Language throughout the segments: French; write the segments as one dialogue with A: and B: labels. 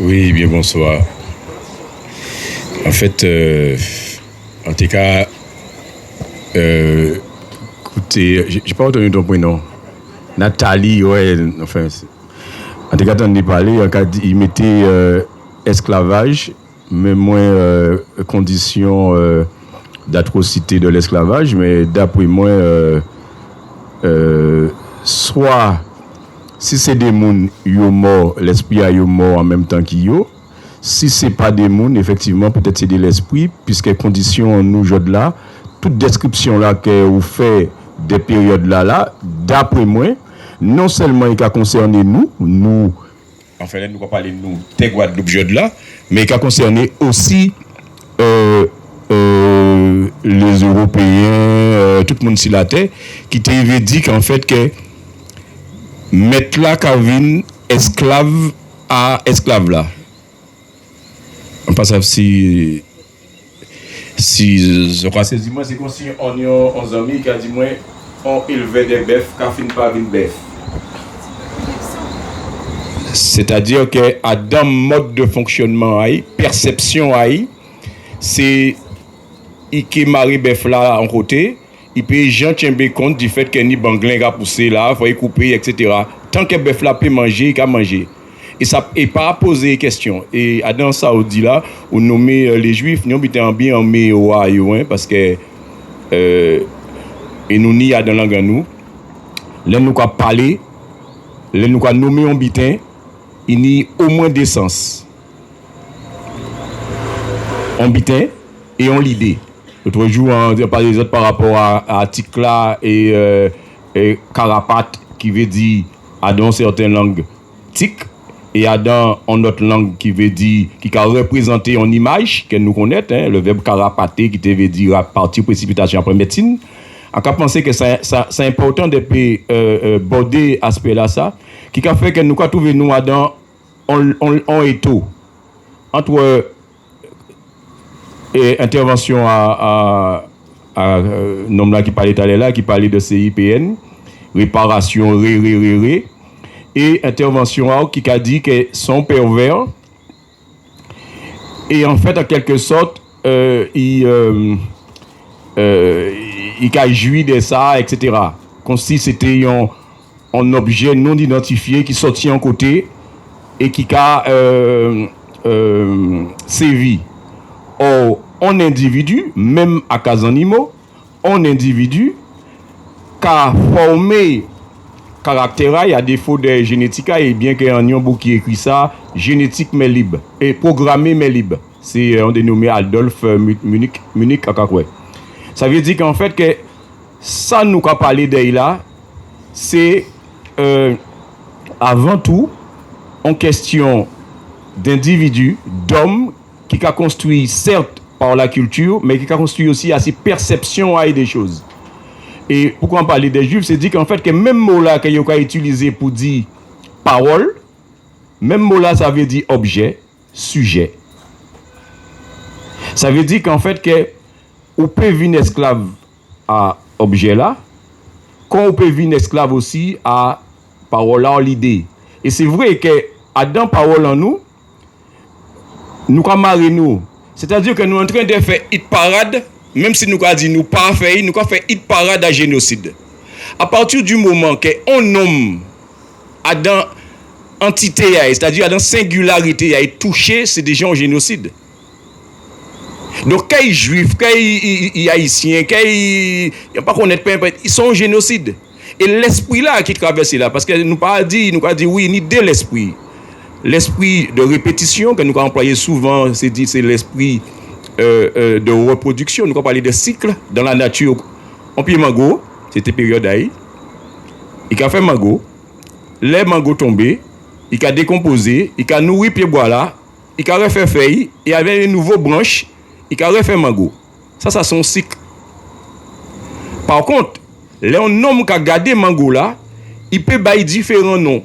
A: Oui, bien bonsoir. En fait, en tout cas, écoutez, j'ai pas entendu ton prénom. Nathalie, ouais, enfin, en tout cas, t'en as parlé, il mettait esclavage, mais moins conditions d'atrocité de l'esclavage, mais d'après moi, soit si c'est des moun yo mort, l'esprit a yo mort en même temps qu'il yo. Si c'est pas des moun, effectivement, peut-être c'est de l'esprit, puisque conditions nous aujourd'hui là, toute description là que vous fait des périodes là, d'après moi, non seulement il a concerné nous, enfin là nous va parler de nous, t'es Guadeloupe aujourd'hui là, mais il a concerné aussi les Européens, tout le monde sur la terre, qui t'avait dit qu'en fait que mettre la Calvin esclave à esclave là. On passe à si je crois que dis-moi c'est comme si on a un ami qui a dit moi on élevait des bœufs qui fin pas une bœuf. C'est-à-dire que dans mode de fonctionnement perception c'est qui marie bœuf là en côté, il peut gens tient compte du fait que ni banglin a poussé là, faut couper etc. Tant que bœuf là peut manger, il peut manger. Et ça et pas poser question. Et dans Saoudi là, on nommait les juifs, nous étaient bien en mai parce que et nous n'y a dans langue nous. Là nous quoi parler, là nous quoi nommer un bitin, il y a au moins des sens. On bitin et on l'idée. L'autre jour on parle des autres par rapport à article là et carapate qui veut dire dans certaines langues tic et dans une autre langue qui veut dire qui a représenté une image que nous connaissons le verbe carapater qui veut dire partir précipitation après médecine. On a pensé que c'est important de border aspect là ça qui a fait que nous avons trouvé nous dans on étau entre intervention à nom là qui parlait tout à l'heure là qui parlait de CIPN réparation et intervention qui a dit que son pervers et en fait en quelque sorte il a joui de ça etc. Comme si c'était un objet non identifié qui sortit en côté et qui a sévi. Or, un individu, même à cas animaux, un individu qui a formé caractère, il y a défaut de génétique, et bien qu'il y ait un nombre qui écrit ça, génétique mais libre, et programmé mais libre. C'est on dénommé Adolphe Munich à Kakoué. Ça veut dire qu'en fait, que ça nous a parlé d'elle là, c'est avant tout en question d'individus, d'hommes, qui a construit certes par la culture, mais qui a construit aussi à ses perceptions des choses. Et pourquoi on parle des juifs, c'est dit qu'en fait que même mot là que vous avez utilisé pour dire parole, même mot là ça veut dire objet, sujet. Ça veut dire qu'en fait que on peut venir esclave à objet là, quand on peut venir esclave aussi à parole là, l'idée. Et c'est vrai que dans parole en nous camarades nous, c'est-à-dire que nous sommes en train de faire hit parade, même si nous avons dit nous pas faire, nous avons fait hit parade à génocide. À partir du moment qu'on nomme dans entité, c'est-à-dire dans singularité, est touché, c'est déjà un génocide. Donc, quand les juifs, quand les haïtiens, quand ils pas connaître ils sont un génocide. Et l'esprit là qui traverse là, parce que nous pas dit oui, ni de l'esprit. L'esprit de répétition que nous avons employé souvent, c'est l'esprit de reproduction. Nous avons parlé de cycle dans la nature. On pied mango, c'était période d'aïe. Il a fait mango, les mango tombés, il a décomposé, il a nourri pied bois là, il a refait feuille, et avec une nouvelle branche, il a refait mango. Ça c'est son cycle. Par contre, les homme qui a gardé mango là, il peut bailler différents noms.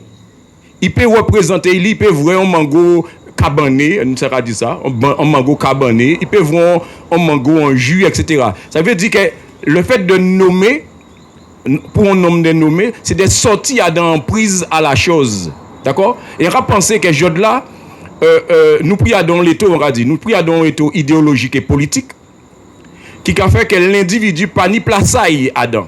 A: Il peut représenter, il peut voir un mango cabané, on ne dit ça, un mango cabané, il peut voir un mango en jus, etc. Ça veut dire que le fait de nommer, pour un nom de nommer, c'est de sortir dans prise à la chose. D'accord? Et on va penser que Jod là, nous prions l'étau, on va dire, nous prions l'étau idéologique et politique qui a fait que l'individu pas ni place à dedans.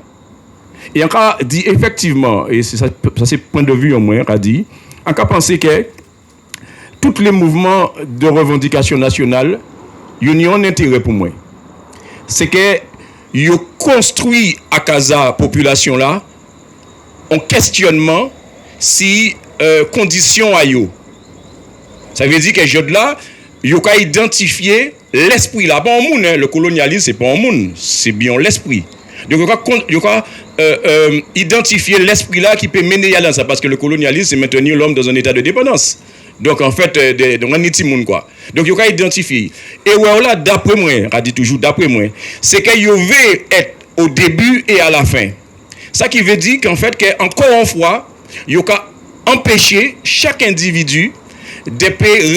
A: Et on a dit effectivement, et ça c'est point de vue au moins, on a dit, on a pensé que tous les mouvements de revendication nationale, ils ont un intérêt pour moi. C'est que ils construit à Casa population là en questionnement si conditions à yo. Ça veut dire que je là, yo ka identifier l'esprit là, pas un monde, hein. Le colonialisme c'est pas un monde, c'est bien l'esprit. Donc yo ka identifier l'esprit là qui peut mener à ça parce que le colonialisme c'est maintenir l'homme dans un état de dépendance. Donc en fait donc un petit monde quoi. Donc yo ka identifier. Et ouais là d'après moi, on dit toujours d'après moi, c'est que yo veut être au début et à la fin. Ça qui veut dire qu'en fait que encore une fois, yo ka empêcher chaque individu de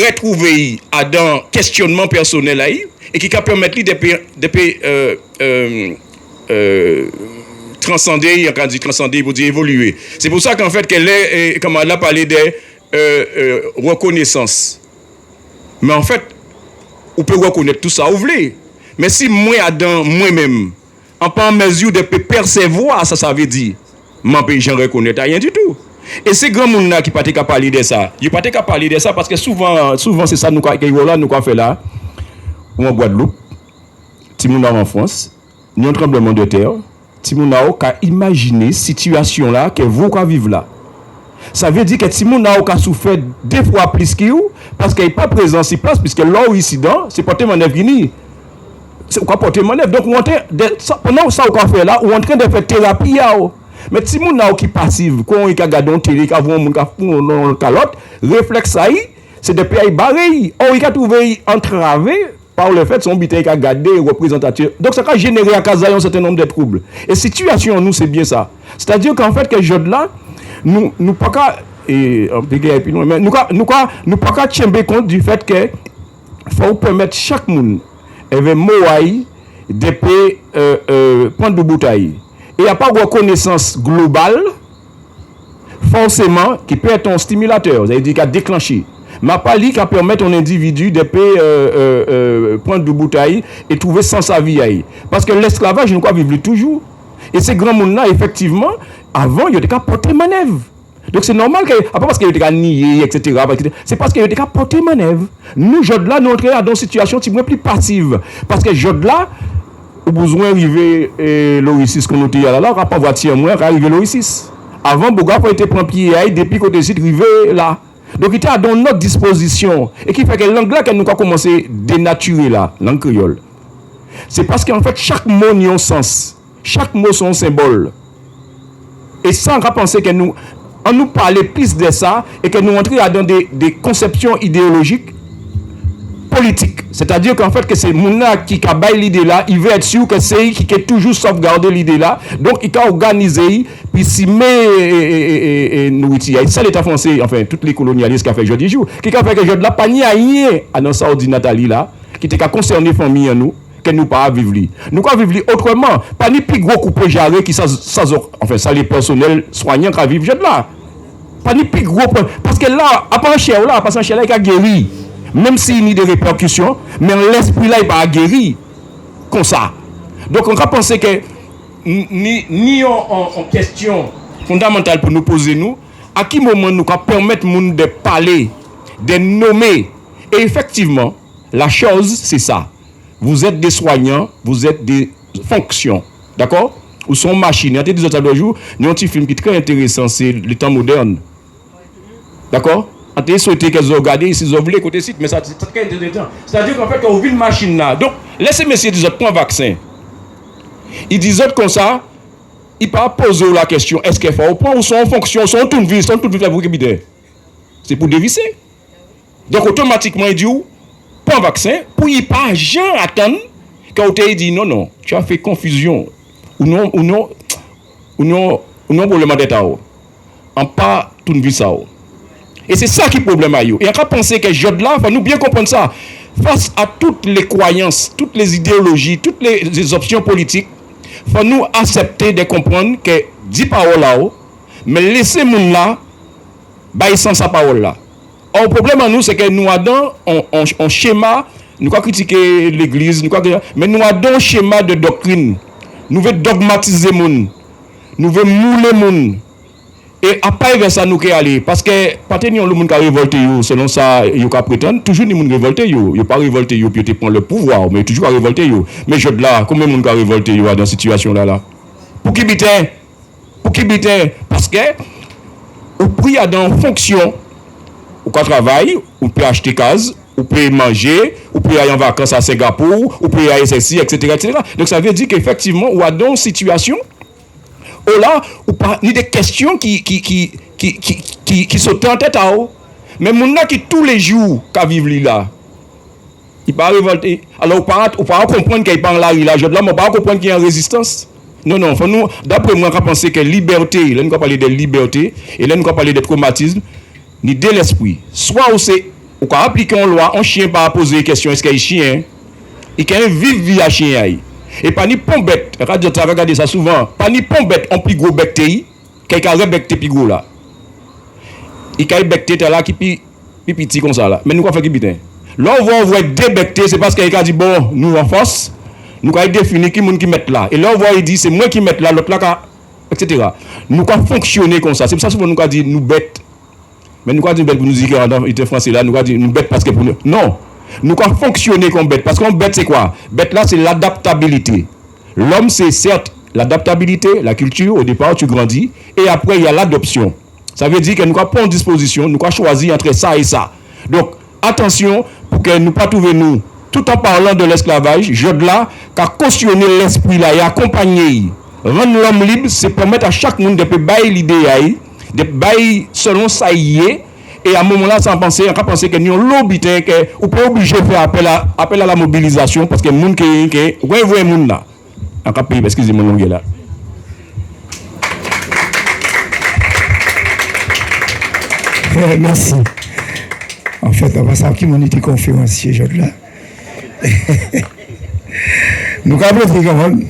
A: retrouver dans questionnement personnel et qui peut permettre de transcender, quand dit transcender, pour dire évoluer. C'est pour ça qu'en fait qu'elle est, comme elle a parlé de reconnaissance. Mais en fait, on peut reconnaître tout ça, vous voulez. Mais si moi, dans moi-même, en pas en mesure de percevoir ça veut dire, mon pays, j'en reconnais rien du tout. Et ces grands monde là qui pas qu'à parler de ça, ils pas qu'à parler de ça parce que souvent c'est ça nous fait là ou en Guadeloupe, ti moun en France, ni un tremblement de terre, ti moun ka imaginer situation là que vous ka vivre là. Ça veut dire que ti moun ka souffert deux fois plus que vous parce qu'il est pas présent sur place puisque là où ici dedans, c'est porter manœuvre ni. C'est quoi porter manœuvre donc pendant ça on fait là, on en train de faire thérapie là. Mais si moun qui passive, quand on regarde un télé, quand on a calotte, réflexe ça, c'est des pays barrés. On a trouvé entravé par le fait son bité qui a gardé représentatif. Donc ça a généré à Casa un certain nombre de troubles. Et situation nous c'est bien ça. C'est-à-dire qu'en fait que jeu là, nous pas qu'à et nous pas qu'à tenir compte du fait que faut permettre chaque monde avec moaï de prendre de bouteille. Et il n'y a pas de reconnaissance globale, forcément, qui peut être un stimulateur, c'est-à-dire qui a déclenché. Mais pas lui qui permet à un individu de prendre du bouteille et trouver sans sa vie. Parce que l'esclavage, nous vivre toujours. Et ces grands mondes-là, effectivement, avant, ils étaient qu'à porter manœuvre. Donc c'est normal que, pas parce qu'ils étaient qu'à nier, etc. C'est parce qu'ils étaient qu'à porter manœuvre. Nous, Jod-là, nous entrons dans une situation plus passive. Parce que Jod-là, au besoin d'arriver l'Oricis qu'on a dit là, on va pas voiture moins arriver l'Oricis. Avant, Boga pour être prendre pied depuis côté site arrivé là. Donc il était à notre disposition et qui fait que langue là qu'elle nous a commencé à dénaturer là, langue créole. C'est parce qu'en fait chaque mot a un sens, chaque mot son symbole. Et ça on va penser que nous parlait plus de ça et que nous entrions dans des conceptions idéologiques politique. C'est-à-dire qu'en fait, que c'est Mouna qui a baillé l'idée là, il veut être sûr que c'est qui a toujours sauvegardé l'idée là. Donc, il a organisé, puis s'il met nourriture. C'est l'État français, enfin, tous les colonialistes qui ont fait jeudi jour, qui a fait que je ne l'ai pas ni à rien à notre Saudi Nathalie là, qui était concerné famille à nous, que nous pas vivre. Nous pas vivre autrement. Pas ni plus gros coupé jarré qui ça les personnels soignants qui vivent là. Pas ni plus gros, parce que là, à part cher là, parce que cher là, il a guéri. Même s'il y a des répercussions, mais l'esprit là, il va guérir comme ça. Donc, on va penser que ni en question fondamentale pour nous poser, nous, à qui moment nous allons permettre de parler, de nommer. Et effectivement, la chose, c'est ça. Vous êtes des soignants, vous êtes des fonctions. D'accord? Ou sont machines. Il y a des autres jours, il y a un petit film qui est très intéressant, c'est le temps moderne. D'accord? On a souhaité qu'elles ont regardé ici, ils ont voulu côté site, mais ça c'est très intéressant. C'est-à-dire qu'en fait, quand on vit une machine là, donc laissez messieurs des autres points vaccin. Ils disent comme ça, ils ne pas poser la question, est-ce qu'il faut au point ou sont en fonction, sont toute vie là pour qu'ils c'est pour dévisser. Donc automatiquement, ils disent, point vaccin, pour y pas jamais attendre quand on te dit non, tu as fait confusion, ou non, problème d'état. En pas toute vie ça. Et c'est ça qui est le problème à eux. Et on va penser que Jod là, il faut nous bien comprendre ça. Face à toutes les croyances, toutes les idéologies, toutes les options politiques, il faut nous accepter de comprendre que 10 paroles là, mais laissez moun là, bah sans sa parole là. Or, le problème à nous, c'est que nous avons un schéma, nous avons critiqué l'église, mais nous avons un schéma de doctrine. Nous voulons dogmatiser les gens. Nous voulons mouler les gens. Et après, vers ça, nous allons aller. Parce que, pas de gens qui ont révolté, selon ça, ils ont prétendre, toujours les gens qui ont révolté, ils n'ont pas révolté, puis ils prennent le pouvoir, mais toujours à révolter. Mais je dis là, combien de gens qui ont révolté dans cette situation-là? Pour qui bitin? Parce que, au prix dans fonction, ou qu'on travaille, ou peut acheter case, ou peut manger, ou peut aller en vacances à Singapour, ou peut aller ceci, etc., etc. Donc ça veut dire qu'effectivement, ou a dans une situation, ou là, ou pas, ni des questions qui sautent en tête à eux. Mais mon qui tous les jours qui vivent là, il pas révolté. Alors, on pas comprendre qu'il parle là, je ne peux pas comprendre qu'il y a une résistance. Non, nous, d'après moi, on pense que liberté, là, nous allons parler de liberté, et là, nous allons parler de traumatisme, ni de l'esprit. Soit on peut appliquer une loi, un chien pas poser des questions, est-ce qu'il y a un chien? Il y a un vivre via chien. Et pas ni pon bête, regardez ça souvent, pas ni pon bête, on plus gros bête, quelqu'un a rebecté plus gros là. Il y a un becté là qui est petit comme ça là. Mais nous, quoi faire qui bitin? Là, on voit débecté, c'est parce qu'il a dit, bon, nous en force, nous avons défini qui est qui met là. Et là, on voit, il dit, c'est moi qui mets là, l'autre là, etc. Nous avons fonctionné comme ça. C'est pour ça que nous avons dit, nous bêtes. Mais nous avons dit, bête pour nous dire qu'il était français là, nous avons dit, nous bêtes parce que pour nous. Non. Nous avons fonctionné comme bête. Parce qu'on bête, c'est quoi? Bête là, c'est l'adaptabilité. L'homme, c'est certes l'adaptabilité, la culture, au départ, tu grandis, et après, il y a l'adoption. Ça veut dire que nous avons pris en disposition, nous avons choisi entre ça et ça. Donc, attention, pour que nous ne pas trouver nous, tout en parlant de l'esclavage, je de là, qu'à cautionner l'esprit là et accompagner. Rendre l'homme libre, c'est permettre à chaque monde de bailler l'idée, de bailler selon ça y est, et à un moment là, sans penser, on peut penser que nous avons l'obligé, qu'on peut obliger de faire appel à la mobilisation, parce que les gens qui vous voyez les gens là, en cas pays, excusez-moi, non, là.
B: Merci. En fait, on va savoir qui m'a été conférencier, là. Nous avons quand même.